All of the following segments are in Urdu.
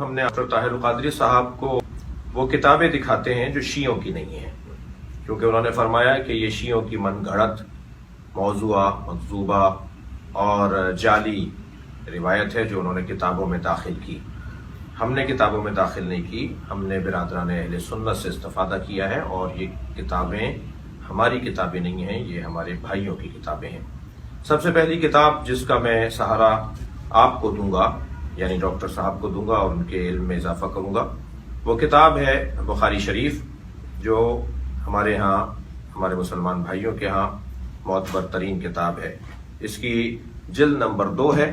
ہم نے ڈاکٹر طاہر القادری صاحب کو وہ کتابیں دکھاتے ہیں جو شیعوں کی نہیں ہیں، کیونکہ انہوں نے فرمایا کہ یہ شیعوں کی من گھڑت، موضوعہ، مکذوبہ اور جعلی روایت ہے جو انہوں نے کتابوں میں داخل کی۔ ہم نے کتابوں میں داخل نہیں کی، ہم نے برادران اہل سنت سے استفادہ کیا ہے، اور یہ کتابیں ہماری کتابیں نہیں ہیں، یہ ہمارے بھائیوں کی کتابیں ہیں۔ سب سے پہلی کتاب جس کا میں سہارا آپ کو دوں گا، یعنی ڈاکٹر صاحب کو دوں گا اور ان کے علم میں اضافہ کروں گا، وہ کتاب ہے بخاری شریف، جو ہمارے ہاں، ہمارے مسلمان بھائیوں کے ہاں معتبر ترین کتاب ہے۔ اس کی جلد نمبر 2 ہے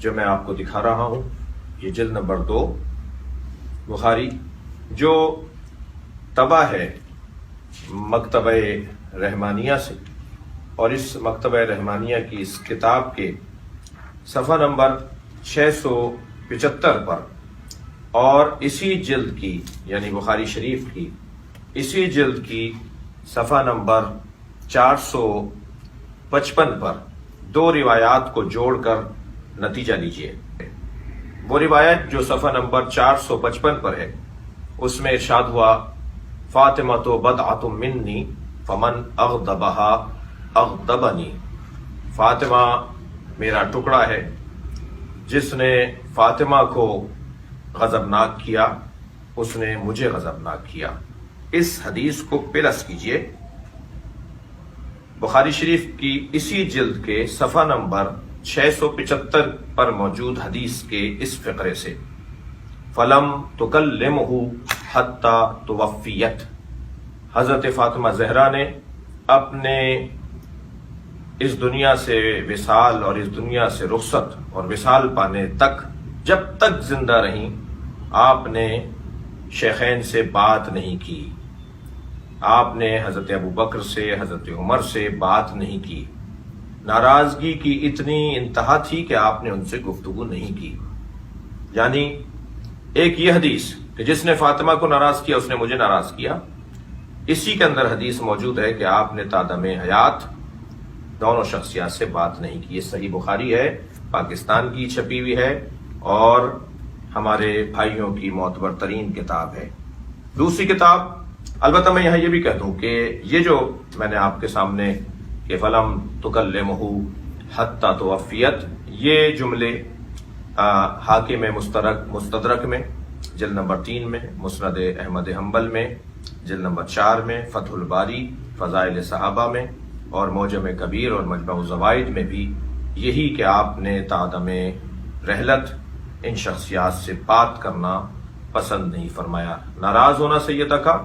جو میں آپ کو دکھا رہا ہوں۔ یہ جلد نمبر 2 بخاری، جو طبع ہے مکتبہ رحمانیہ سے، اور اس مکتبہ رحمانیہ کی اس کتاب کے صفحہ نمبر 675 پر، اور اسی جلد کی یعنی بخاری شریف کی اسی جلد کی صفحہ نمبر 455 پر 2 روایات کو جوڑ کر نتیجہ لیجئے۔ وہ روایت جو صفحہ نمبر 455 پر ہے، اس میں ارشاد ہوا: فاطمہ تو بدعۃ منی فمن اغضبها اغضبنی۔ فاطمہ میرا ٹکڑا ہے، جس نے فاطمہ کو غضبناک کیا اس نے مجھے غضبناک کیا۔ اس حدیث کو پلس کیجئے بخاری شریف کی اسی جلد کے صفحہ نمبر 675 پر موجود حدیث کے اس فقرے سے: فلم تکلمہ حتی توفیت۔ حضرت فاطمہ زہرا نے اپنے اس دنیا سے وصال اور اس دنیا سے رخصت اور وصال پانے تک، جب تک زندہ رہیں، آپ نے شیخین سے بات نہیں کی، آپ نے حضرت ابو بکر سے، حضرت عمر سے بات نہیں کی۔ ناراضگی کی اتنی انتہا تھی کہ آپ نے ان سے گفتگو نہیں کی۔ یعنی ایک یہ حدیث کہ جس نے فاطمہ کو ناراض کیا اس نے مجھے ناراض کیا، اسی کے اندر حدیث موجود ہے کہ آپ نے تادم حیات دونوں شخصیات سے بات نہیں کی۔ یہ صحیح بخاری ہے، پاکستان کی چھپی ہوئی ہے، اور ہمارے بھائیوں کی معتبر ترین کتاب ہے۔ دوسری کتاب، البتہ میں یہاں یہ بھی کہہ دوں کہ یہ جو میں نے آپ کے سامنے کہ فلم تکلمہ حتی توفیت، یہ جملے حاکم مستدرک میں جلد نمبر 3 میں، مسند احمد حنبل میں جلد نمبر 4 میں، فتح الباری فضائل صحابہ میں، اور معجم کبیر اور مجمع الزوائد میں بھی یہی کہ آپ نے تعدم رحلت ان شخصیات سے بات کرنا پسند نہیں فرمایا۔ ناراض ہونا سیدہ کا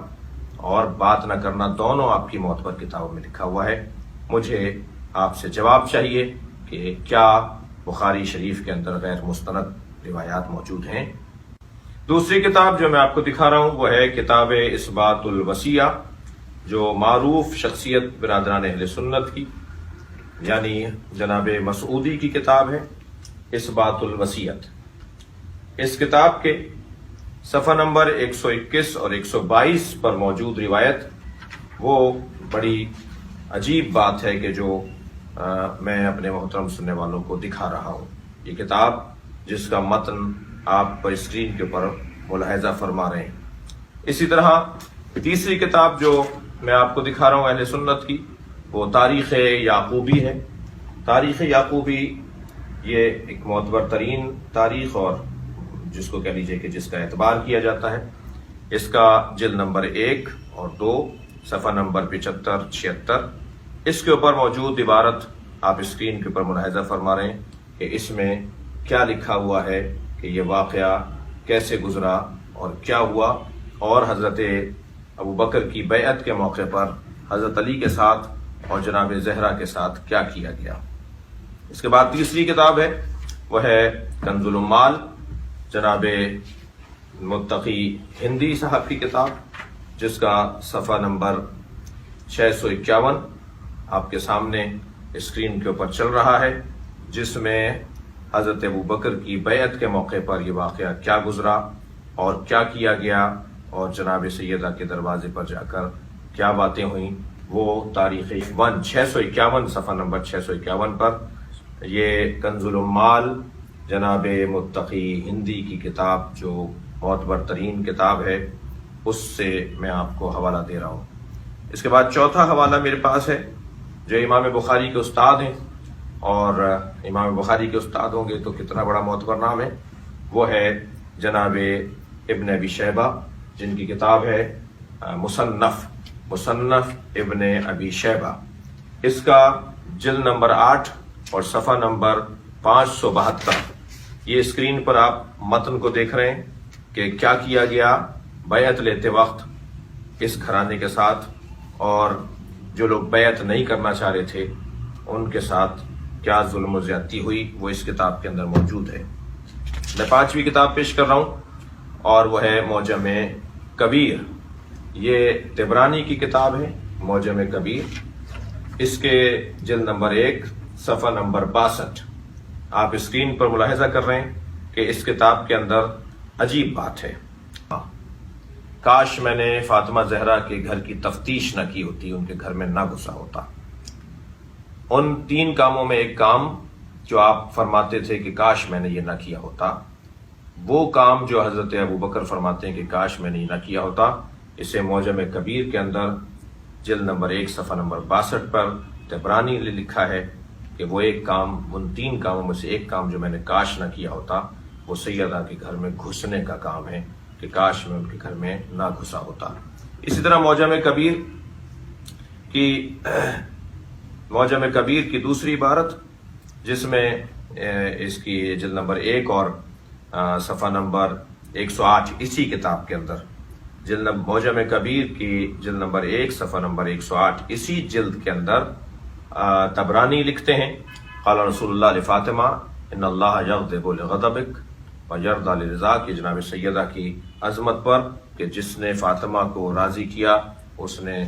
اور بات نہ کرنا دونوں آپ کی معتبر کتابوں میں لکھا ہوا ہے۔ مجھے آپ سے جواب چاہیے کہ کیا بخاری شریف کے اندر غیر مستند روایات موجود ہیں؟ دوسری کتاب جو میں آپ کو دکھا رہا ہوں وہ ہے کتاب اثبات الوصیہ، جو معروف شخصیت برادران اہل سنت کی یعنی جناب مسعودی کی کتاب ہے، اثبات الوصیت۔ اس کتاب کے صفحہ نمبر 121 اور 122 پر موجود روایت وہ بڑی عجیب بات ہے کہ جو میں اپنے محترم سننے والوں کو دکھا رہا ہوں۔ یہ کتاب جس کا متن آپ پر اسکرین کے اوپر ملاحظہ فرما رہے ہیں۔ اسی طرح تیسری کتاب جو میں آپ کو دکھا رہا ہوں اہل سنت کی، وہ تاریخ یعقوبی ہے۔ تاریخ یعقوبی یہ ایک معتبر ترین تاریخ، اور جس کو کہہ لیجئے کہ جس کا اعتبار کیا جاتا ہے۔ اس کا جلد نمبر 1 اور 2، صفحہ نمبر 75-76، اس کے اوپر موجود عبارت آپ اسکرین کے اوپر ملاحظہ فرما رہے ہیں کہ اس میں کیا لکھا ہوا ہے کہ یہ واقعہ کیسے گزرا اور کیا ہوا، اور حضرت ابو بکر کی بیعت کے موقع پر حضرت علی کے ساتھ اور جناب زہرا کے ساتھ کیا کیا گیا۔ اس کے بعد تیسری کتاب ہے، وہ ہے کنز العمال، جناب متقی ہندی صاحب کی کتاب، جس کا صفحہ نمبر 651 آپ کے سامنے اسکرین کے اوپر چل رہا ہے، جس میں حضرت ابو بکر کی بیعت کے موقع پر یہ واقعہ کیا گزرا اور کیا کیا گیا، اور جناب سیدہ کے دروازے پر جا کر کیا باتیں ہوئیں، وہ تاریخ 651 صفحہ نمبر 651 پر یہ کنز العمال جناب متقی ہندی کی کتاب جو معتبر ترین کتاب ہے اس سے میں آپ کو حوالہ دے رہا ہوں۔ اس کے بعد چوتھا حوالہ میرے پاس ہے جو امام بخاری کے استاد ہیں، اور امام بخاری کے استاد ہوں گے تو کتنا بڑا معتبر نام ہے، وہ ہے جناب ابن ابی شیبہ، جن کی کتاب ہے مصنف ابن ابی شیبہ۔ اس کا جلد نمبر 8 اور صفحہ نمبر 572۔ یہ اسکرین پر آپ متن کو دیکھ رہے ہیں کہ کیا کیا گیا بیعت لیتے وقت اس گھرانے کے ساتھ، اور جو لوگ بیعت نہیں کرنا چاہ رہے تھے ان کے ساتھ کیا ظلم و زیادتی ہوئی، وہ اس کتاب کے اندر موجود ہے۔ میں 5ویں کتاب پیش کر رہا ہوں اور وہ ہے معجم کبیر۔ یہ طبرانی کی کتاب ہے معجم کبیر۔ اس کے جلد نمبر 1 صفحہ نمبر 62۔ آپ اسکرین پر ملاحظہ کر رہے ہیں کہ اس کتاب کے اندر عجیب بات ہے۔ کاش میں نے فاطمہ زہرا کے گھر کی تفتیش نہ کی ہوتی، ان کے گھر میں نہ گھسا ہوتا۔ ان 3 کاموں میں ایک کام جو آپ فرماتے تھے کہ کاش میں نے یہ نہ کیا ہوتا، وہ کام جو حضرت ابوبکر فرماتے ہیں کہ کاش میں نے یہ نہ کیا ہوتا، اسے معجم کبیر کے اندر جلد نمبر 1 صفحہ نمبر 62 پر طبرانی نے لکھا ہے کہ وہ ایک کام، ان 3 کاموں میں سے ایک کام جو میں نے کاش نہ کیا ہوتا، وہ سیدہ کے گھر میں گھسنے کا کام ہے کہ کاش میں ان کے گھر میں نہ گھسا ہوتا۔ اسی طرح معجم کبیر کی دوسری عبارت، جس میں اس کی جلد نمبر 1 اور صفحہ نمبر 108 اسی کتاب کے اندر، معجم کبیر کی جلد نمبر 1 صفحہ نمبر 108 اسی جلد کے اندر طبرانی لکھتے ہیں، قال رسول اللہ لفاطمہ ان اللہ یغضب لغضبک ویرضی لرضاک، کہ جناب سیدہ کی عظمت پر کہ جس نے فاطمہ کو راضی کیا اس نے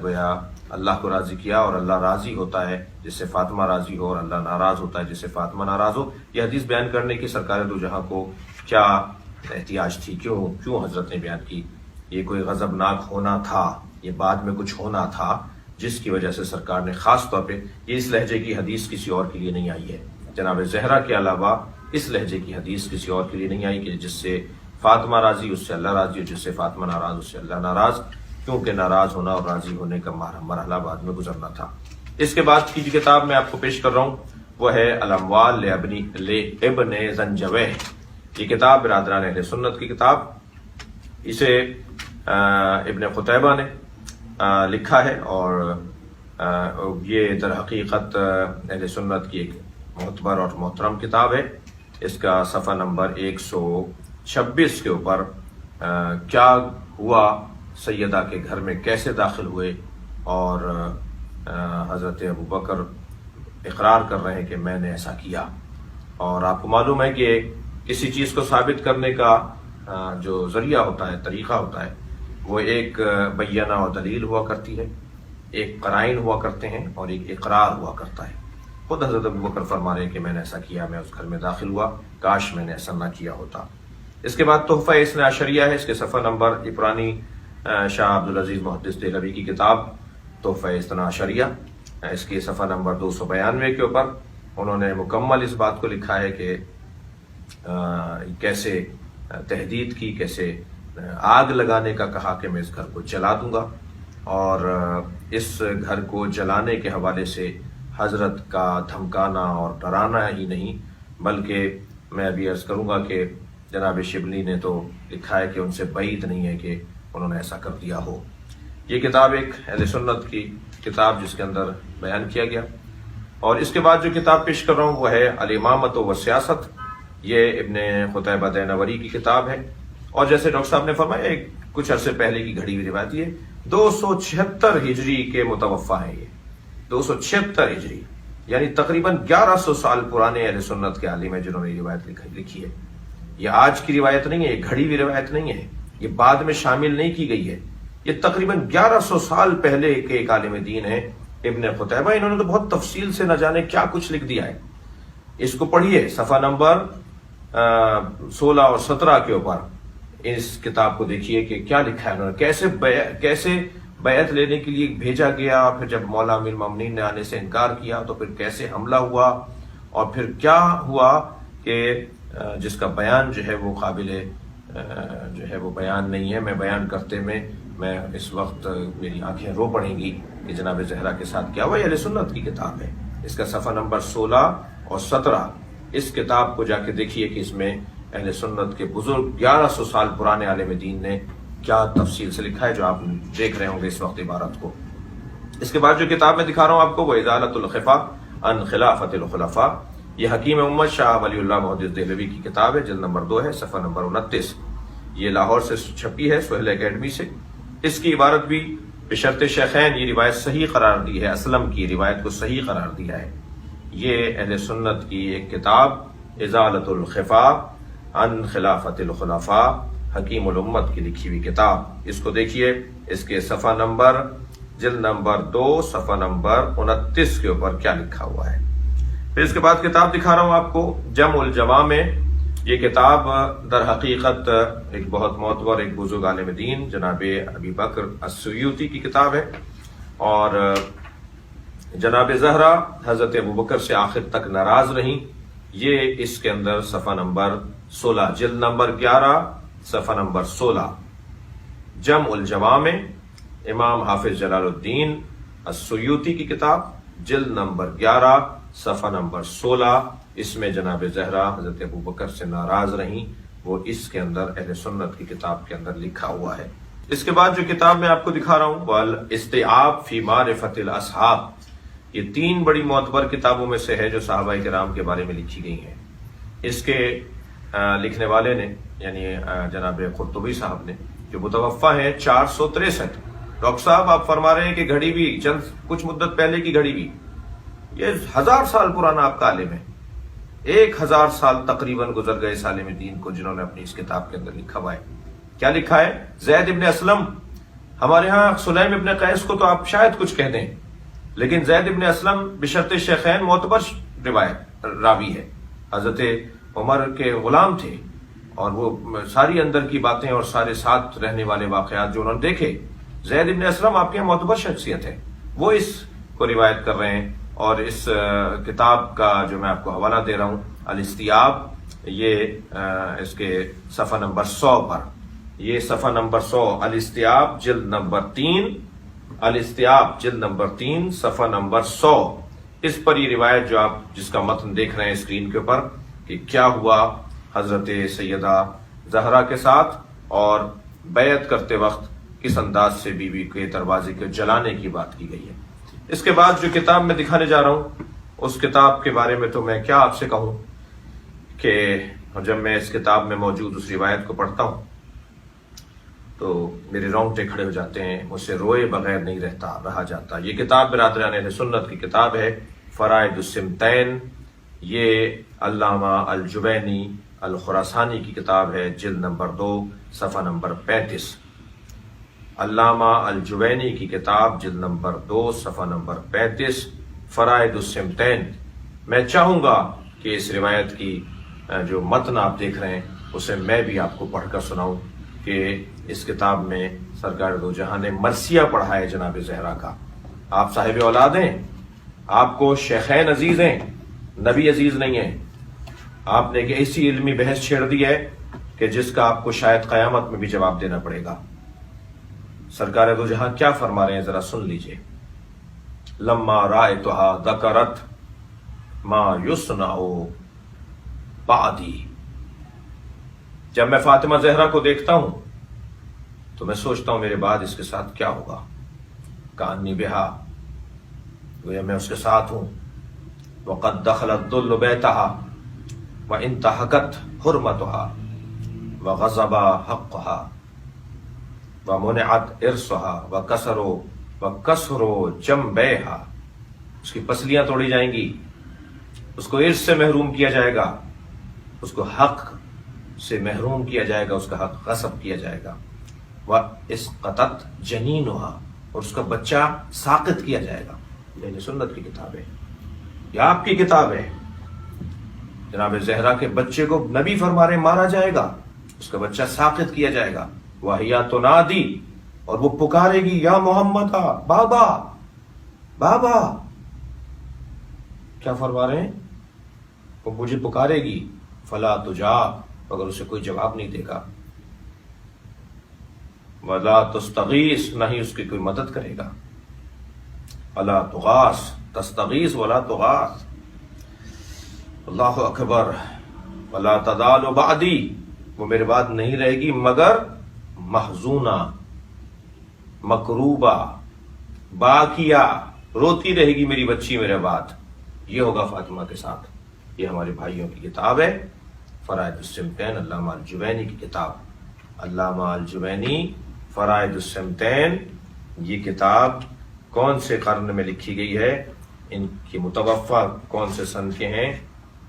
گویا اللہ کو راضی کیا، اور اللہ راضی ہوتا ہے جس سے فاطمہ راضی ہو، اور اللہ ناراض ہوتا ہے جس سے فاطمہ ناراض ہو۔ یہ حدیث بیان کرنے کی سرکار دو جہاں کو کیا احتیاج تھی، کیوں حضرت نے بیان کی؟ یہ کوئی غضبناک ہونا تھا، یہ بعد میں کچھ ہونا تھا جس کی وجہ سے سرکار نے خاص طور پہ یہ اس لہجے کی حدیث کسی اور کے لیے نہیں آئی ہے، جناب زہرا کے علاوہ اس لہجے کی حدیث کسی اور کے لیے نہیں آئی کہ جس سے فاطمہ راضی اس سے اللہ راضی، اور جس سے فاطمہ ناراض اس سے اللہ ناراض، کیونکہ ناراض ہونا اور راضی ہونے کا مرحلہ بعد میں گزرنا تھا۔ اس کے بعد کی جو کتاب میں آپ کو پیش کر رہا ہوں وہ ہے الاموال لابن زنجویہ۔ یہ کتاب برادران اہل سنت کی کتاب، اسے ابن قتیبہ نے لکھا ہے، اور یہ در حقیقت اہل سنت کی ایک معتبر اور محترم کتاب ہے۔ اس کا صفحہ نمبر 126 کے اوپر کیا ہوا، سیدہ کے گھر میں کیسے داخل ہوئے، اور حضرت ابوبکر اقرار کر رہے ہیں کہ میں نے ایسا کیا۔ اور آپ کو معلوم ہے کہ کسی چیز کو ثابت کرنے کا جو ذریعہ ہوتا ہے، طریقہ ہوتا ہے، وہ ایک بینہ و دلیل ہوا کرتی ہے، ایک قرائن ہوا کرتے ہیں، اور ایک اقرار ہوا کرتا ہے۔ خود حضرت ابوبکر فرما رہے ہیں کہ میں نے ایسا کیا، میں اس گھر میں داخل ہوا، کاش میں نے ایسا نہ کیا ہوتا۔ اس کے بعد تحفہ اثنا عشریہ ہے، اس کے صفحہ نمبر، یہ پرانی شاہ عبدالعزیز محدث دہلوی کی کتاب تحفہ اثنا عشریہ، اس کی صفحہ نمبر 292 کے اوپر انہوں نے مکمل اس بات کو لکھا ہے کہ کیسے تہدید کی، کیسے آگ لگانے کا کہا کہ میں اس گھر کو جلا دوں گا، اور اس گھر کو جلانے کے حوالے سے حضرت کا دھمکانا اور ڈرانا ہی نہیں، بلکہ میں ابھی عرض کروں گا کہ جناب شبلی نے تو لکھا ہے کہ ان سے بعید نہیں ہے کہ انہوں نے ایسا کر دیا ہو۔ یہ کتاب ایک اہل سنت کی کتاب جس کے اندر بیان کیا گیا۔ اور اس کے بعد جو کتاب پیش کر رہا ہوں وہ ہے الامامۃ و سیاست، یہ ابن قتیبہ دینوری کی کتاب ہے، اور جیسے ڈاکٹر صاحب نے فرمایا ایک کچھ عرصے پہلے کی گھڑی ہوئی روایت، یہ 276 ہجری کے متوفہ ہیں، یہ 276 ہجری، یعنی تقریباً 1100 سال پرانے اہل سنت کے عالم ہیں جنہوں نے یہ روایت لکھی ہے۔ یہ آج کی روایت نہیں ہے، یہ گھڑی ہوئی روایت نہیں ہے، یہ بعد میں شامل نہیں کی گئی ہے، یہ تقریباً 1100 سال پہلے کے ایک عالم دین ہے ابن قتیبہ۔ انہوں نے تو بہت تفصیل سے نہ جانے کیا کچھ لکھ دیا ہے، اس کو پڑھیے صفحہ نمبر 16 اور 17 کے اوپر اس کتاب کو دیکھیے کہ کیا لکھا ہے انہوں نے، کیسے بیعت لینے کے لیے بھیجا گیا، پھر جب مولا امیر المومنین نے آنے سے انکار کیا تو پھر کیسے حملہ ہوا، اور پھر کیا ہوا کہ جس کا بیان جو ہے وہ قابل جو ہے وہ بیان نہیں ہے. میں بیان کرتے میں اس وقت میری آنکھیں رو پڑیں گی کہ جناب زہرا کے ساتھ کیا ہوا. یہ اہل سنت کی کتاب ہے. اس کا صفحہ نمبر 16 اور 17 اس کتاب کو جا کے دیکھیے کہ اس میں اہل سنت کے بزرگ 1100 سال پرانے عالم دین نے کیا تفصیل سے لکھا ہے، جو آپ دیکھ رہے ہوں گے اس وقت عبارت کو. اس کے بعد جو کتاب میں دکھا رہا ہوں آپ کو وہ ازالۃ الخفا عن خلافت الخلفاء، یہ حکیم امت شاہ ولی اللہ محدث دہلوی کی کتاب ہے. جلد نمبر 2 ہے، صفحہ نمبر 29. یہ لاہور سے چھپی ہے، سہیل اکیڈمی سے. اس کی عبارت بھی بشرط شیخین یہ روایت صحیح قرار دی ہے، اسلم کی روایت کو صحیح قرار دیا ہے. یہ اہل سنت کی ایک کتاب ازالۃ الخفا عن خلافت الخلفاء، حکیم الامت کی لکھی ہوئی کتاب. اس کو دیکھیے، اس کے صفحہ نمبر جلد نمبر 2 صفحہ نمبر 29 کے اوپر کیا لکھا ہوا ہے. پھر اس کے بعد کتاب دکھا رہا ہوں آپ کو جمع الجوامع. یہ کتاب در حقیقت ایک بہت معتبر ایک بزرگ عالم دین جناب ابی بکر السیوطی کی کتاب ہے، اور جناب زہرا حضرت ابوبکر سے آخر تک ناراض رہیں. یہ اس کے اندر صفحہ نمبر 16 جلد نمبر 11 صفحہ نمبر 16 جمع الجوامع، امام حافظ جلال الدین السیوطی کی کتاب، جلد نمبر 11 صفحہ نمبر 16. اس میں جناب زہرا حضرت ابوبکر سے ناراض رہیں، وہ اس کے اندر اہل سنت کی کتاب کے اندر لکھا ہوا ہے. اس کے بعد جو کتاب میں آپ کو دکھا رہا ہوں والاستیعاب فی معرفت الاصحاب، یہ 3 بڑی معتبر کتابوں میں سے ہے جو صحابہ کرام کے بارے میں لکھی گئی ہیں. اس کے لکھنے والے نے یعنی جناب قرطبی صاحب نے، جو متوفی ہیں 463. ڈاکٹر صاحب آپ فرما رہے ہیں کہ گھڑی بھی کچھ مدت پہلے کی گھڑی بھی، یہ 1000 سال پرانا آپ کا عالم ہے. 1000 سال تقریباً گزر گئے اس عالم دین کو جنہوں نے اپنی اس کتاب کے اندر لکھا ہوا ہے. کیا لکھا ہے؟ زید ابن اسلم، ہمارے ہاں سلیم ابن قیس کو تو آپ شاید کچھ کہہ دیں، لیکن زید ابن اسلم بشرط شیخین معتبر روایت راوی ہے. حضرت عمر کے غلام تھے، اور وہ ساری اندر کی باتیں اور سارے ساتھ رہنے والے واقعات جو انہوں نے دیکھے. زید ابن اسلم آپ کے یہاں معتبر شخصیت ہے، وہ اس کو روایت کر رہے ہیں. اور اس کتاب کا جو میں آپ کو حوالہ دے رہا ہوں الاستیعاب، یہ اس کے صفحہ نمبر 100 پر، یہ صفحہ نمبر 100 الاستیعاب جلد نمبر 3، الاستیعاب جلد نمبر 3 صفحہ نمبر 100. اس پر یہ روایت جو آپ جس کا متن دیکھ رہے ہیں اسکرین کے اوپر کہ کیا ہوا حضرت سیدہ زہرا کے ساتھ، اور بیعت کرتے وقت کس انداز سے بیوی کے دروازے کے جلانے کی بات کی گئی ہے. اس کے بعد جو کتاب میں دکھانے جا رہا ہوں اس کتاب کے بارے میں تو میں کیا آپ سے کہوں کہ جب میں اس کتاب میں موجود اس روایت کو پڑھتا ہوں تو میرے رونگٹے کھڑے ہو جاتے ہیں، مجھ سے روئے بغیر نہیں رہا جاتا. یہ کتاب برادران اہل سنت کی کتاب ہے، فرائض السمتین. یہ علامہ الجوینی الخراسانی کی کتاب ہے، جلد نمبر 2 صفحہ نمبر 35. علامہ الجوینی کی کتاب جلد نمبر 2 صفحہ نمبر 35 فرائض السمتین. میں چاہوں گا کہ اس روایت کی جو متن آپ دیکھ رہے ہیں اسے میں بھی آپ کو پڑھ کر سناؤں کہ اس کتاب میں سرکار دو جہاں نے مرثیہ پڑھا ہے جناب زہرا کا. آپ صاحب اولاد ہیں، آپ کو شیخین عزیز ہیں، نبی عزیز نہیں ہیں. آپ نے ایک ایسی علمی بحث چھیڑ دی ہے کہ جس کا آپ کو شاید قیامت میں بھی جواب دینا پڑے گا. سرکار دو جہاں کیا فرما رہے ہیں ذرا سن لیجئے. لما رأیتها ذکرت ما یصنع بعدی، جب میں فاطمہ زہرا کو دیکھتا ہوں تو میں سوچتا ہوں میرے بعد اس کے ساتھ کیا ہوگا. کانی بہا، گویا میں اس کے ساتھ ہوں. وقد دخلت الذل بیتها وانتهكت حرمتها وغصب حقها ومنعت ارثها وكسر جنبيها. اس کی پسلیاں توڑی جائیں گی، اس کو ارث سے محروم کیا جائے گا، اس کو حق سے محروم کیا جائے گا، اس کا حق غصب کیا جائے گا. واسقطت جنینها، اور اس کا بچہ ساقط کیا جائے گا. یہ سنت کی کتاب ہے، یہ آپ کی کتاب ہے. جناب زہرا کے بچے کو نبی فرما رہے مارا جائے گا، اس کا بچہ ساقط کیا جائے گا. وَهِيَ تُنَادِي، اور وہ پکارے گی یا محمد، بابا بابا. کیا فرما رہے ہیں؟ وہ مجھے پکارے گی فلا تجاب، مگر اسے کوئی جواب نہیں دے گا، ولا تستغیث، نہ ہی اس کی کوئی مدد کرے گا، ولا تغاث، تستغیث ولا تغاث، اللہ اکبر، ولا تزال بعدی، وہ میرے بعد نہیں رہے گی مگر محزونہ، مکروبہ، باکیہ، روتی رہے گی میری بچی میرے بعد۔ یہ ہوگا فاطمہ کے ساتھ۔ یہ ہمارے بھائیوں کی کتاب ہے، فرائض الصمتین، علامہ الجوینی کی کتاب، علامہ الجوینی فرائض الصمتین۔ یہ کتاب کون سے قرن میں لکھی گئی ہے، ان کی متوفہ کون سے سن کے ہیں،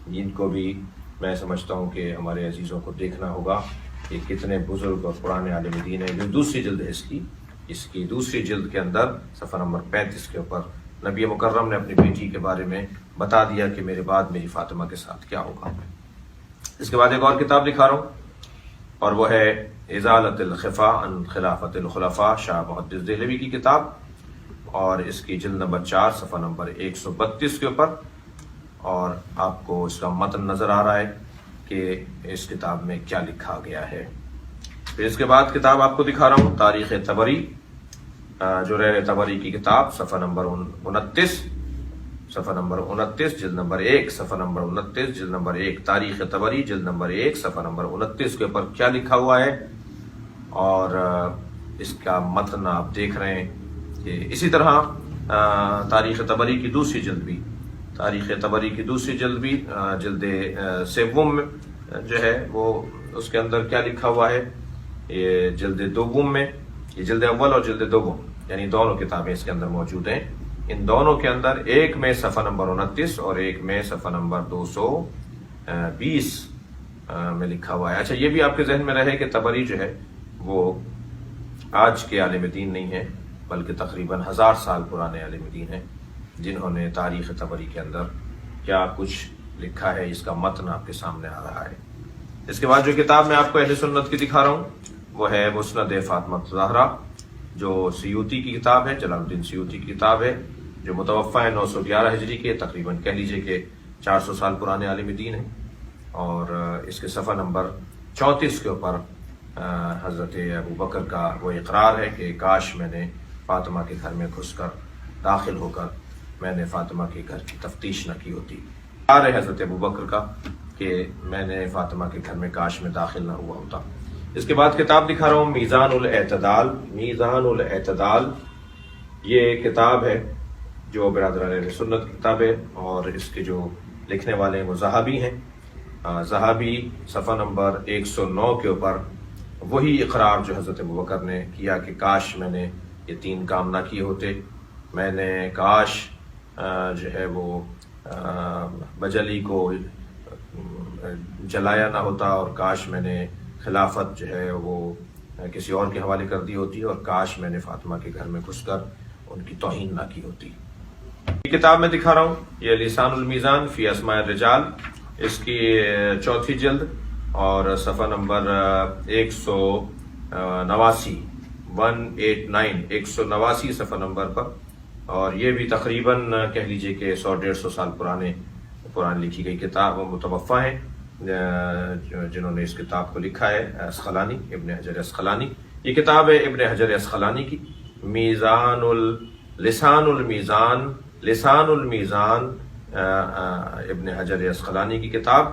جن کو بھی میں سمجھتا ہوں کہ ہمارے عزیزوں کو دیکھنا ہوگا کہ کتنے بزرگ اور پرانے عالم دین ہیں۔ جو دوسری جلد ہے اس کی دوسری جلد کے اندر صفحہ نمبر 35 کے اوپر نبی مکرم نے اپنی بیٹی کے بارے میں بتا دیا کہ میرے بعد میری فاطمہ کے ساتھ کیا ہوگا۔ اس کے بعد ایک اور کتاب دکھا رہا ہوں، اور وہ ہے ازالۃ الخفا عن خلافت الخلفاء، شاہ محدث دہلوی کی کتاب، اور اس کی جلد نمبر 4 صفحہ نمبر 132 کے اوپر، اور آپ کو اس کا متن نظر آ رہا ہے کہ اس کتاب میں کیا لکھا گیا ہے۔ پھر اس کے بعد کتاب آپ کو دکھا رہا ہوں، تاریخ طبری، جریر طبری کی کتاب، صفحہ نمبر 29، صفحہ نمبر 29، جلد نمبر 1، صفحہ نمبر 29، جلد نمبر 1، تاریخ طبری، جلد نمبر 1، صفحہ نمبر 29 کے اوپر کیا لکھا ہوا ہے، اور اس کا متن آپ دیکھ رہے ہیں کہ اسی طرح تاریخ طبری کی دوسری جلد بھی، تاریخ طبری کی دوسری جلد بھی، جلد سوم جو ہے وہ اس کے اندر کیا لکھا ہوا ہے، یہ جلد دوم میں، یہ جلد اول اور جلد دوم یعنی دونوں کتابیں اس کے اندر موجود ہیں۔ ان دونوں کے اندر ایک میں صفحہ نمبر 29 اور ایک میں صفحہ نمبر 220 میں لکھا ہوا ہے۔ اچھا، یہ بھی آپ کے ذہن میں رہے کہ طبری جو ہے وہ آج کے عالم دین نہیں ہے، بلکہ تقریباً 1000 سال پرانے عالم دین ہیں، جنہوں نے تاریخ طبری کے اندر کیا کچھ لکھا ہے، اس کا متن آپ کے سامنے آ رہا ہے۔ اس کے بعد جو کتاب میں آپ کو اہل سنت کی دکھا رہا ہوں وہ ہے مسند فاطمہ الزہرا، جو سیوطی کی کتاب ہے، جلال الدین سیوطی کی کتاب ہے، جو متوفہ ہے 911 ہجری کے، تقریباً کہہ لیجئے کہ 400 سال پرانے عالم دین ہیں، اور اس کے صفحہ نمبر 34 کے اوپر حضرت ابو بکر کا وہ اقرار ہے کہ کاش میں نے فاطمہ کے گھر میں گھس کر، داخل ہو کر میں نے فاطمہ کے گھر کی تفتیش نہ کی ہوتی۔ اقرار ہے حضرت ابو بکر کا کہ میں نے فاطمہ کے گھر میں کاش میں داخل نہ ہوا ہوتا۔ اس کے بعد کتاب دکھا رہا ہوں، میزان الاعتدال، میزان الاعتدال، یہ کتاب ہے جو برادران اہل سنت کی کتاب ہے، اور اس کے جو لکھنے والے ہیں وہ زہابی ہیں۔ زہابی صفحہ نمبر 109 کے اوپر وہی اقرار جو حضرت ابوبکر نے کیا کہ کاش میں نے یہ 3 کام نہ کیے ہوتے، میں نے کاش جو ہے وہ بجلی کو جلایا نہ ہوتا، اور کاش میں نے خلافت جو ہے وہ کسی اور کے حوالے کر دی ہوتی، اور کاش میں نے فاطمہ کے گھر میں گھس کر ان کی توہین نہ کی ہوتی۔ یہ کتاب میں دکھا رہا ہوں، یہ لسان المیزان فی اسماء الرجال، اس کی 4تھی جلد اور صفحہ نمبر 189، 189 صفحہ نمبر پر، اور یہ بھی تقریباً کہہ لیجئے کہ 100-150 سال پرانی لکھی گئی کتاب، متوفہ ہیں جنہوں نے اس کتاب کو لکھا ہے، اسقلانی، ابن حجر اسقلانی۔ یہ کتاب ہے ابن حجر اسقلانی کی، لسان المیزان، لسان المیزان، ابن حجر اسقلانی کی کتاب،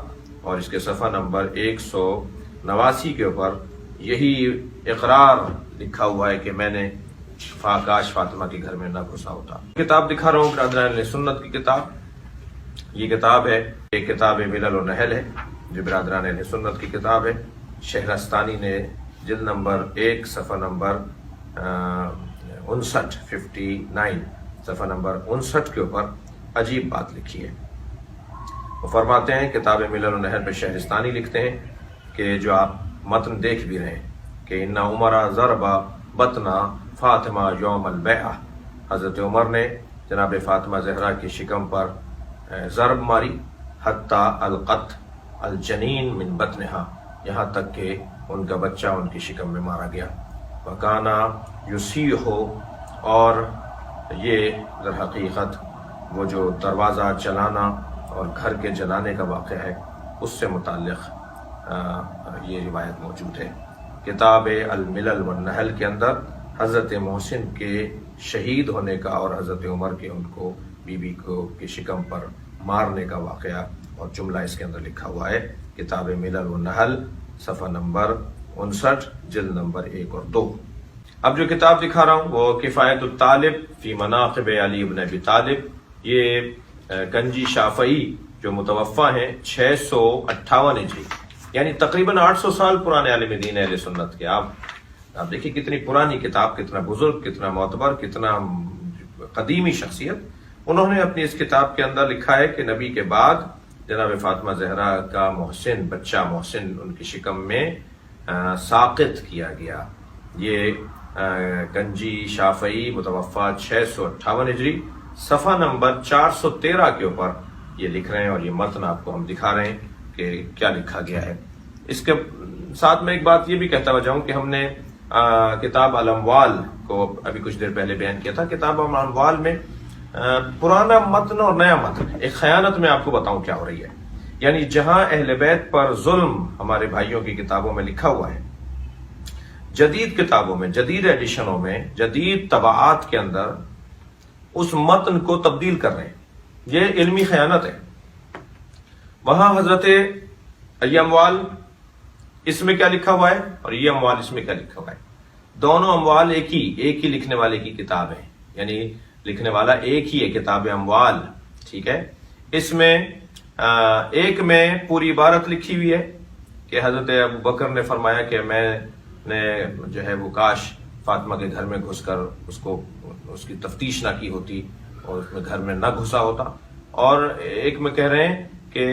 اور اس کے صفحہ نمبر 189 کے اوپر یہی اقرار لکھا ہوا ہے کہ میں نے کاش فاطمہ کے گھر میں نہ گھسا ہوتا۔ کتاب دکھا رہا ہوں برادران اہل سنت کی کتاب، یہ کتاب ہے، یہ کتاب ملل و نحل ہے، جو برادران اہل سنت کی کتاب ہے۔ شہرستانی نے جلد نمبر 1 صفحہ نمبر 59 صفحہ نمبر 59 کے اوپر عجیب بات لکھی ہے۔ وہ فرماتے ہیں، کتاب ملل و نحل پہ شہرستانی لکھتے ہیں کہ جو آپ متن دیکھ بھی رہے ہیں کہ ان عمر ضربا بطنا فاطمہ یوم البیعہ، حضرت عمر نے جناب فاطمہ زہرا کی شکم پر ضرب ماری، حتی القت الجنین من بطنہا، یہاں تک کہ ان کا بچہ ان کی شکم میں مارا گیا۔ وکانا یسیح، اور یہ در حقیقت وہ جو دروازہ چلانا اور گھر کے جلانے کا واقعہ ہے، اس سے متعلق یہ روایت موجود ہے۔ کتاب الملل والنحل کے اندر حضرت محسن کے شہید ہونے کا اور حضرت عمر کے ان کو بیوی کو کی شکم پر مارنے کا واقعہ اور جملہ اس کے اندر لکھا ہوا ہے۔ کتاب ملل والنحل صفحہ نمبر 59 جلد نمبر 1 اور 2۔ اب جو کتاب دکھا رہا ہوں وہ کفایت الطالب فی مناقب علی بن ابی طالب، یہ گنجی شافعی جو متوفہ ہیں 658 ہجری، یعنی تقریباً 800 سال پرانے عالم دین اہل سنت کے۔ آپ دیکھیں کتنی پرانی کتاب، کتنا بزرگ، کتنا معتبر، کتنا قدیمی شخصیت۔ انہوں نے اپنی اس کتاب کے اندر لکھا ہے کہ نبی کے بعد جناب فاطمہ زہرا کا محسن، بچہ محسن ان کی شکم میں ساقط کیا گیا۔ یہ گنجی شافعی متوفہ 658 ہجری صفحہ نمبر 413 کے اوپر یہ لکھ رہے ہیں، اور یہ متن آپ کو ہم دکھا رہے ہیں کہ کیا لکھا گیا ہے۔ اس کے ساتھ میں ایک بات یہ بھی کہتا ہوا جاؤں کہ ہم نے کتاب الاموال کو ابھی کچھ دیر پہلے بیان کیا تھا۔ کتاب الاموال میں پرانا متن اور نیا متن، ایک خیانت میں آپ کو بتاؤں کیا ہو رہی ہے، یعنی جہاں اہل بیت پر ظلم ہمارے بھائیوں کی کتابوں میں لکھا ہوا ہے، جدید کتابوں میں، جدید ایڈیشنوں میں، جدید طبعات کے اندر اس متن کو تبدیل کر رہے ہیں۔ یہ علمی خیانت ہے۔ وہاں حضرت یہ اموال اس میں کیا لکھا ہوا ہے اور یہ اموال اس میں کیا لکھا ہوا ہے، دونوں اموال ایک ہی لکھنے والے کی کتاب ہے، یعنی لکھنے والا ایک ہی ہے، کتاب اموال، ٹھیک ہے۔ اس میں ایک میں پوری عبارت لکھی ہوئی ہے کہ حضرت ابوبکر نے فرمایا کہ میں نے جو ہے وہ کاش فاطمہ کے گھر میں گھس کر اس کی تفتیش نہ کی ہوتی اور اس میں گھر میں نہ گھسا ہوتا، اور ایک میں کہہ رہے ہیں کہ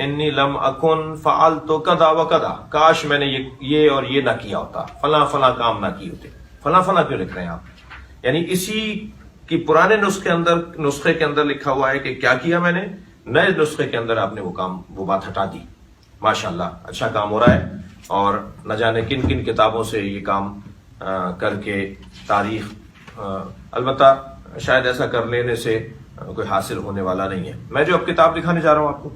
انی لم اکن فعلت کذا و کذا، کاش میں نے یہ اور یہ نہ کیا ہوتا، فلاں فلاں کام نہ کی ہوتے۔ فلاں فلاں کیوں لکھ رہے ہیں آپ؟ یعنی اسی کی پرانے نسخے کے اندر لکھا ہوا ہے کہ کیا کیا میں نے، نئے نسخے کے اندر آپ نے وہ بات ہٹا دی۔ ماشاءاللہ اچھا کام ہو رہا ہے، اور نہ جانے کن کن کتابوں سے یہ کام کر کے تاریخ، البتہ شاید ایسا کر لینے سے کوئی حاصل ہونے والا نہیں ہے۔ میں جو اب کتاب دکھانے جا رہا ہوں آپ کو،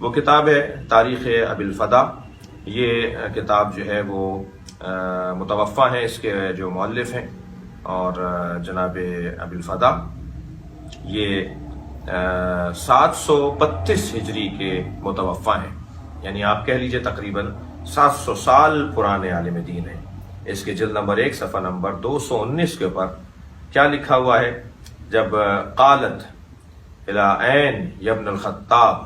وہ کتاب ہے تاریخ ابی الفدا۔ یہ کتاب جو ہے وہ متوفہ ہیں اس کے جو مؤلف ہیں، اور جناب ابی الفدا یہ 732 ہجری کے متوفہ ہیں، یعنی آپ کہہ لیجئے تقریباً 700 سال پرانے عالم دین ہیں۔ اس کے جلد نمبر 1 صفحہ نمبر 219 کے اوپر کیا لکھا ہوا ہے، جب قالت الی عین یا ابن الخطاب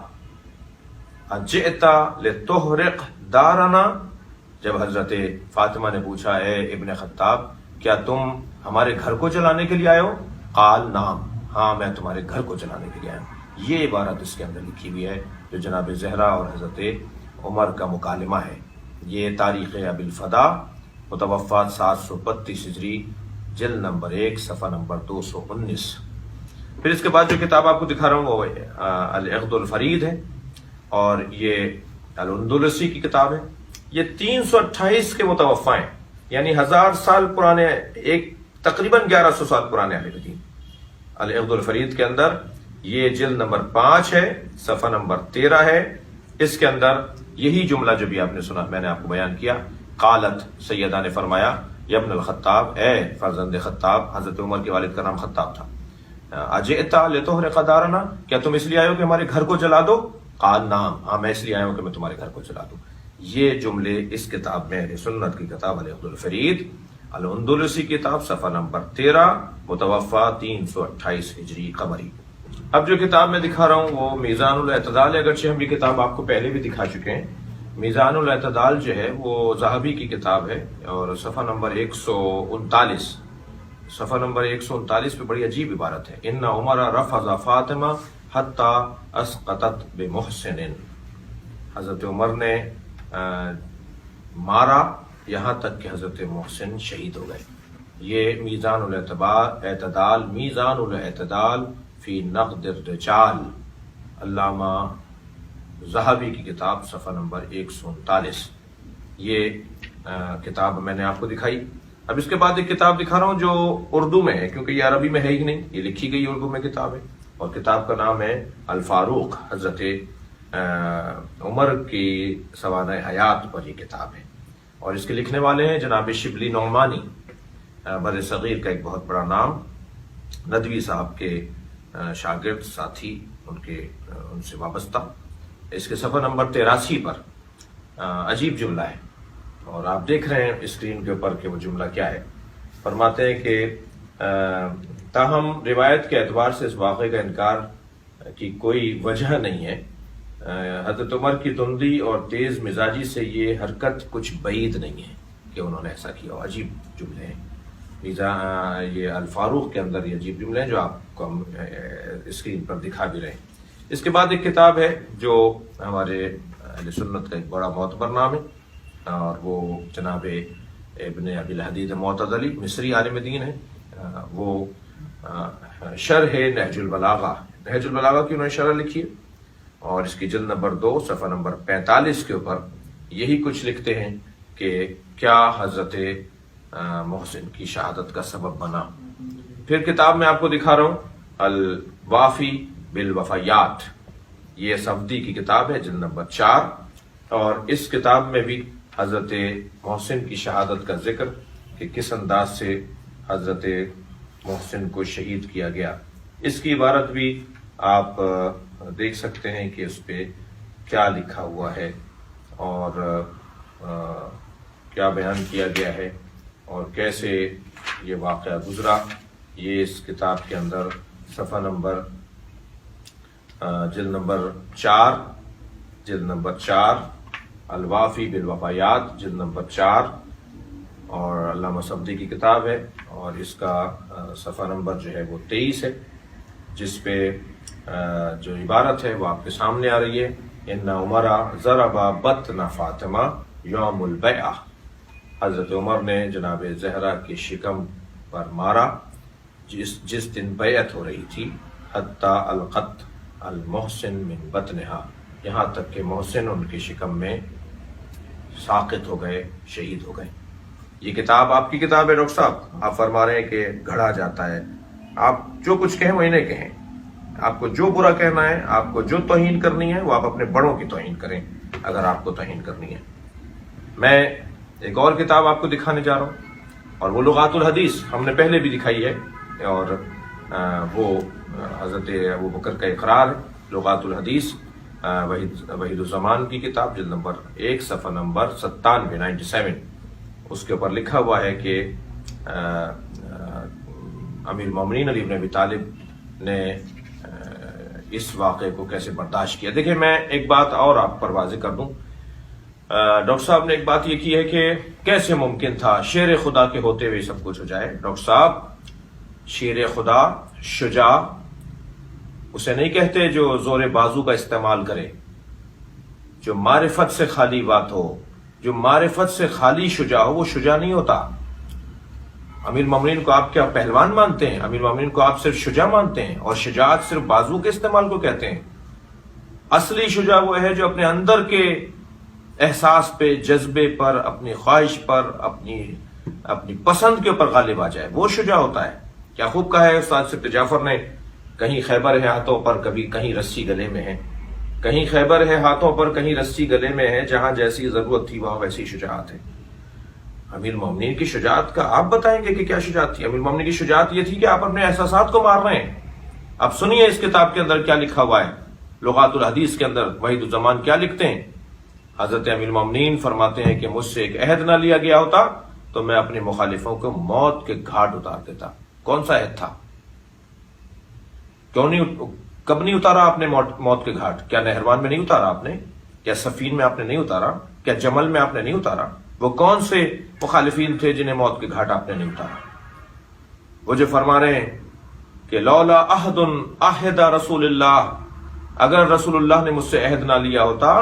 اجئت لتحرق دارنا، جب حضرت فاطمہ نے پوچھا اے ابن خطاب کیا تم ہمارے گھر کو جلانے کے لیے آئے ہو؟ قال نعم، ہاں میں تمہارے گھر کو جلانے کے لیے آیا ہوں۔ یہ عبارت اس کے اندر لکھی ہوئی ہے جو جناب زہرا اور حضرت عمر کا مکالمہ ہے۔ یہ تاریخ ابی الفدا متوفہ 732 ہجری جلد نمبر 1 صفحہ نمبر 219۔ پھر اس کے بعد جو کتاب آپ کو دکھا رہا ہوں وہ العقد الفرید ہے، اور یہ الاندلسی کی کتاب ہے۔ یہ 328 کے متوفہ ہیں، یعنی 1000 سال پرانے، ایک تقریباً 1100 سال پرانے عالم دین۔ العقد الفرید کے اندر یہ جلد نمبر 5 ہے، صفحہ نمبر 13 ہے۔ اس کے اندر یہی جملہ جو بھی آپ نے سنا، میں نے آپ کو بیان کیا، قالت، سیدہ نے فرمایا، یا ابن الخطاب، اے فرزند خطاب، حضرت عمر کے والد کا نام خطاب تھا، اجئت لتحرق دارنا، کیا تم اس لیے آئے ہو کہ ہمارے گھر کو جلا دو؟ قال نعم، ہاں میں اس لیے آیا ہوں کہ میں تمہارے گھر کو جلا دوں۔ یہ جملے اس کتاب میں اہل سنت کی کتاب العقد الفرید الاندلسی کتاب صفحہ نمبر 13 متوفہ 328 ہجری قمری۔ اب جو کتاب میں دکھا رہا ہوں وہ میزان الاعتدال ہے، اگرچہ ہم یہ کتاب آپ کو پہلے بھی دکھا چکے ہیں۔ میزان الاعتدال جو ہے وہ ذہبی کی کتاب ہے، اور صفحہ نمبر 139، صفحہ نمبر 139 پہ بڑی عجیب عبارت ہے، ان عمر رفض فاطمہ حتی اسقطت بمحسن، حضرت عمر نے مارا یہاں تک کہ حضرت محسن شہید ہو گئے۔ یہ میزان الاعتدال، میزان الاعتدال فی نقد الرجال، علامہ ذہبی کی کتاب، صفحہ نمبر 139۔ یہ کتاب میں نے آپ کو دکھائی۔ اب اس کے بعد ایک کتاب دکھا رہا ہوں جو اردو میں ہے، کیونکہ یہ عربی میں ہے ہی نہیں، یہ لکھی گئی اردو میں کتاب ہے، اور کتاب کا نام ہے الفاروق، حضرت عمر کی سوانح حیات پر یہ کتاب ہے، اور اس کے لکھنے والے ہیں جناب شبلی نعمانی، بر صغیر کا ایک بہت بڑا نام، ندوی صاحب کے شاگرد ساتھی، ان سے وابستہ۔ اس کے صفحہ نمبر 83 پر عجیب جملہ ہے، اور آپ دیکھ رہے ہیں اسکرین کے اوپر کہ وہ جملہ کیا ہے۔ فرماتے ہیں کہ تاہم روایت کے اعتبار سے اس واقعے کا انکار کی کوئی وجہ نہیں ہے۔ حضرت عمر کی تندی اور تیز مزاجی سے یہ حرکت کچھ بعید نہیں ہے کہ انہوں نے ایسا کیا۔ عجیب جملے ہیں، یہ الفاروق کے اندر یہ عجیب جملے ہیں جو آپ کو ہم اسکرین پر دکھا بھی رہے ہیں۔ اس کے بعد ایک کتاب ہے جو ہمارے اہل سنت کا ایک بڑا معتبر نام ہے، اور وہ جناب ابن ابی الحدید معتزلی مصری عالم دین ہے۔ وہ شرح نہج البلاغہ، نہج البلاغہ کی انہوں نے شرح لکھی ہے، اور اس کی جلد نمبر 2 صفحہ نمبر 45 کے اوپر یہی کچھ لکھتے ہیں کہ کیا حضرت محسن کی شہادت کا سبب بنا۔ پھر کتاب میں آپ کو دکھا رہا ہوں الوافی بالوفایات، یہ صفدی کی کتاب ہے، جلد نمبر 4، اور اس کتاب میں بھی حضرت محسن کی شہادت کا ذکر کہ کس انداز سے حضرت محسن کو شہید کیا گیا، اس کی عبارت بھی آپ دیکھ سکتے ہیں کہ اس پہ کیا لکھا ہوا ہے اور کیا بیان کیا گیا ہے اور کیسے یہ واقعہ گزرا۔ یہ اس کتاب کے اندر صفحہ نمبر جلد نمبر 4 الوافی بالوفایات، جلد نمبر 4، اور علامہ صفدی کی کتاب ہے، اور اس کا صفحہ نمبر جو ہے وہ 23 ہے، جس پہ جو عبارت ہے وہ آپ کے سامنے آ رہی ہے۔ ان عمر ضرب بطن فاطمہ یوم البیعہ، حضرت عمر نے جناب زہرا کے شکم پر مارا جس دن بیعت ہو رہی تھی، حتی القت المحسن من بطنہا، یہاں تک کہ محسن ان کے شکم میں ساقط ہو گئے، شہید ہو گئے۔ یہ کتاب آپ کی کتاب ہے ڈاکٹر صاحب، آپ فرما رہے ہیں کہ گھڑا جاتا ہے، آپ جو کچھ کہیں وہی نہیں کہیں، آپ کو جو برا کہنا ہے، آپ کو جو توہین کرنی ہے، وہ آپ اپنے بڑوں کی توہین کریں اگر آپ کو توہین کرنی ہے۔ میں ایک اور کتاب آپ کو دکھانے جا رہا ہوں، اور وہ لغات الحدیث ہم نے پہلے بھی دکھائی ہے، اور وہ حضرت ابوبکر کا اقرار ہے، لغات الحدیث وحید الزمان کی کتاب، جلد نمبر 1 صفحہ نمبر 97 اس کے اوپر لکھا ہوا ہے کہ امیر المومنین علی بن ابی طالب نے اس واقعے کو کیسے برداشت کیا۔ دیکھیں، میں ایک بات اور آپ پر واضح کر دوں، ڈاکٹر صاحب نے ایک بات یہ کی ہے کہ کیسے ممکن تھا شیر خدا کے ہوتے ہوئے سب کچھ ہو جائے۔ ڈاکٹر صاحب، شیر خدا شجاع اسے نہیں کہتے جو زور بازو کا استعمال کرے، جو معرفت سے خالی بات ہو، جو معرفت سے خالی شجاع ہو، وہ شجاع نہیں ہوتا۔ امیر المومنین کو آپ کیا پہلوان مانتے ہیں؟ امیر المومنین کو آپ صرف شجاع مانتے ہیں، اور شجاعت صرف بازو کے استعمال کو کہتے ہیں۔ اصلی شجاع وہ ہے جو اپنے اندر کے احساس پہ، جذبے پر، اپنی خواہش پر، اپنی پسند کے اوپر غالب آ جائے، وہ شجاع ہوتا ہے۔ کیا خوب کہا ہے استاد سبت جعفر نے، کہیں خیبر ہے ہاتھوں پر، کبھی کہیں رسی گلے میں ہے، کہیں خیبر ہے ہاتھوں پر، کہیں رسی گلے میں ہے، جہاں جیسی ضرورت تھی وہاں ویسی شجاعت ہے۔ امیر المومنین کی شجاعت کا آپ بتائیں گے کہ کیا شجاعت تھی؟ امیر المومنین کی شجاعت یہ تھی کہ آپ اپنے احساسات کو مار رہے ہیں۔ اب سنیے اس کتاب کے اندر کیا لکھا ہوا ہے، لغات الحدیث کے اندر وحید الزمان کیا لکھتے ہیں۔ حضرت امیر المومنین فرماتے ہیں کہ مجھ سے ایک عہد نہ لیا گیا ہوتا تو میں اپنے مخالفوں کو موت کے گھاٹ اتار دیتا۔ کون سا عہد تھا؟ کب نہیں اتارا آپ نے موت کے گھاٹ؟ کیا نہروان میں نہیں اتارا آپ نے؟ کیا صفین میں آپ نے نہیں اتارا؟ کیا جمل میں آپ نے نہیں اتارا؟ وہ کون سے مخالفین تھے جنہیں موت کے گھاٹ آپ نے نہیں اتارا؟ وہ جو فرما رہے ہیں کہ لولا عہد عہد رسول اللہ، اگر رسول اللہ نے مجھ سے عہد نہ لیا ہوتا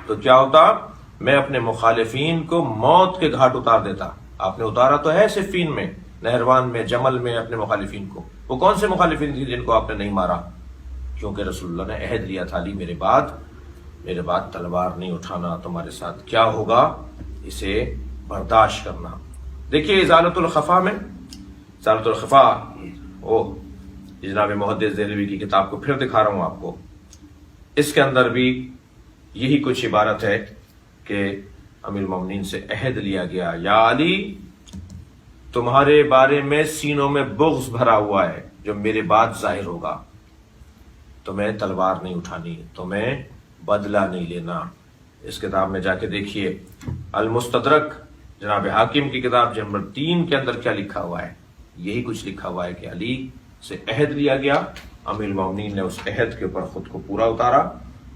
تو کیا ہوتا؟ میں اپنے مخالفین کو موت کے گھاٹ اتار دیتا۔ آپ نے اتارا تو ہے صفین میں، نہروان میں، جمل میں اپنے مخالفین کو۔ وہ کون سے مخالفین تھے جن کو آپ نے نہیں مارا؟ کیونکہ رسول اللہ نے عہد لیا تھا، علی میرے بعد تلوار نہیں اٹھانا، تمہارے ساتھ کیا ہوگا اسے برداشت کرنا۔ دیکھیے ازالۃ الخفا میں، ازالۃ الخفا، جناب محدث دہلوی کی کتاب کو پھر دکھا رہا ہوں آپ کو، اس کے اندر بھی یہی کچھ عبارت ہے کہ امیر المومنین سے عہد لیا گیا، یا علی تمہارے بارے میں سینوں میں بغض بھرا ہوا ہے، جو میرے بعد ظاہر ہوگا تمہیں تلوار نہیں اٹھانی، تمہیں بدلہ نہیں لینا۔ اس کتاب میں جا کے دیکھیے، المستدرک جناب حاکم کی کتاب نمبر 3 کے اندر کیا لکھا ہوا ہے، یہی کچھ لکھا ہوا ہے کہ علی سے عہد لیا گیا، امیر المومنین نے اس عہد کے اوپر خود کو پورا اتارا،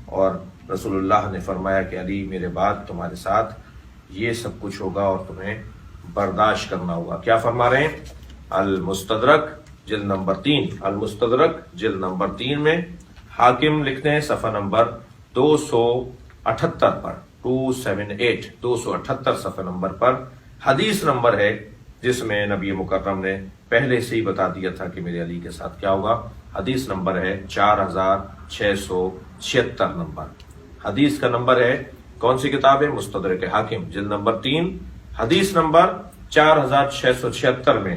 اور رسول اللہ نے فرمایا کہ علی میرے بعد تمہارے ساتھ یہ سب کچھ ہوگا اور تمہیں برداشت کرنا ہوگا۔ کیا فرما رہے ہیں؟ المستدرک جلد نمبر 3، المستدرک جلد نمبر 3 میں حاکم لکھتے ہیں صفحہ نمبر 278 پر، 278 278 صفحہ نمبر پر حدیث نمبر ہے جس میں نبی مکرم نے پہلے سے ہی بتا دیا تھا کہ میرے علی کے ساتھ کیا ہوگا۔ حدیث نمبر ہے 4676 نمبر، حدیث کا نمبر ہے، کون سی کتاب ہے؟ مستدرک حاکم جلد نمبر 3 حدیث نمبر 4676 میں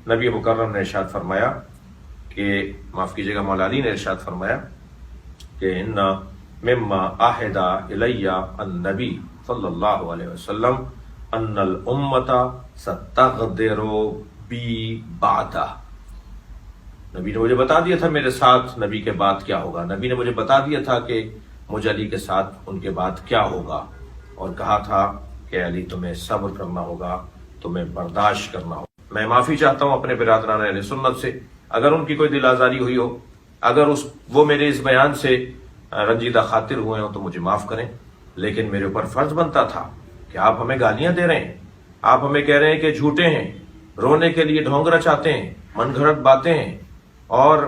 نبی مکرم نے ارشاد فرمایا کہ، معاف کیجیے گا، مولا علی نے ارشاد فرمایا کہ ان مما عہد الی النبی صلی اللہ علیہ وسلم ان الامت ستغدر بی بعدہ۔ نبی نے مجھے بتا دیا تھا میرے ساتھ نبی کے بعد کیا ہوگا، نبی نے مجھے بتا دیا تھا کہ مجھے علی کے ساتھ ان کے بعد کیا ہوگا، اور کہا تھا کہ علی تمہیں صبر کرنا ہوگا، تمہیں برداشت کرنا ہوگا۔ میں معافی چاہتا ہوں اپنے برادران اہل سنت سے اگر ان کی کوئی دل آزاری ہوئی ہو، اگر وہ میرے اس بیان سے رنجیدہ خاطر ہوئے ہوں تو مجھے معاف کریں، لیکن میرے اوپر فرض بنتا تھا کہ آپ ہمیں گالیاں دے رہے ہیں، آپ ہمیں کہہ رہے ہیں کہ جھوٹے ہیں، رونے کے لیے ڈھونگ رچاتے ہیں، من گھڑت باتیں ہیں اور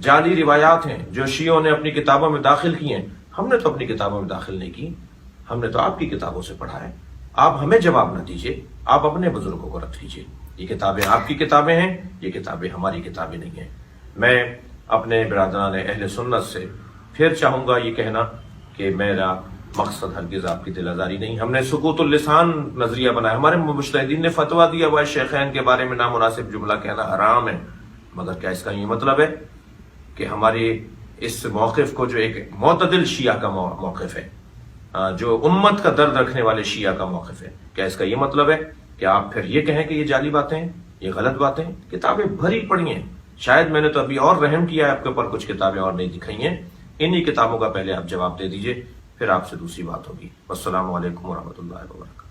جعلی روایات ہیں جو شیعوں نے اپنی کتابوں میں داخل کی ہیں۔ ہم نے تو اپنی کتابوں میں داخل نہیں کی، ہم نے تو آپ کی کتابوں سے پڑھا ہے۔ آپ ہمیں جواب نہ دیجیے، آپ اپنے بزرگوں کو رکھ لیجیے۔ یہ کتابیں آپ کی کتابیں ہیں، یہ کتابیں ہماری کتابیں نہیں ہیں۔ میں اپنے برادران اہل سنت سے پھر چاہوں گا یہ کہنا کہ میرا مقصد ہرگز آپ کی دل آزاری نہیں۔ ہم نے سکوت اللسان نظریہ بنایا، ہمارے مجتہدین نے فتویٰ دیا ہوا ہے شیخین کے بارے میں نامناسب جملہ کہنا حرام ہے، مگر کیا اس کا یہ مطلب ہے کہ ہمارے اس موقف کو، جو ایک معتدل شیعہ کا موقف ہے، جو امت کا درد رکھنے والے شیعہ کا موقف ہے، کیا اس کا یہ مطلب ہے کہ آپ پھر یہ کہیں کہ یہ جعلی باتیں ہیں، یہ غلط باتیں ہیں؟ کتابیں بھری پڑی ہیں، شاید میں نے تو ابھی اور رحم کیا ہے آپ کے اوپر، کچھ کتابیں اور نہیں دکھائی ہیں، انہی کتابوں کا پہلے آپ جواب دے دیجئے، پھر آپ سے دوسری بات ہوگی۔ والسلام علیکم ورحمۃ اللہ وبرکاتہ۔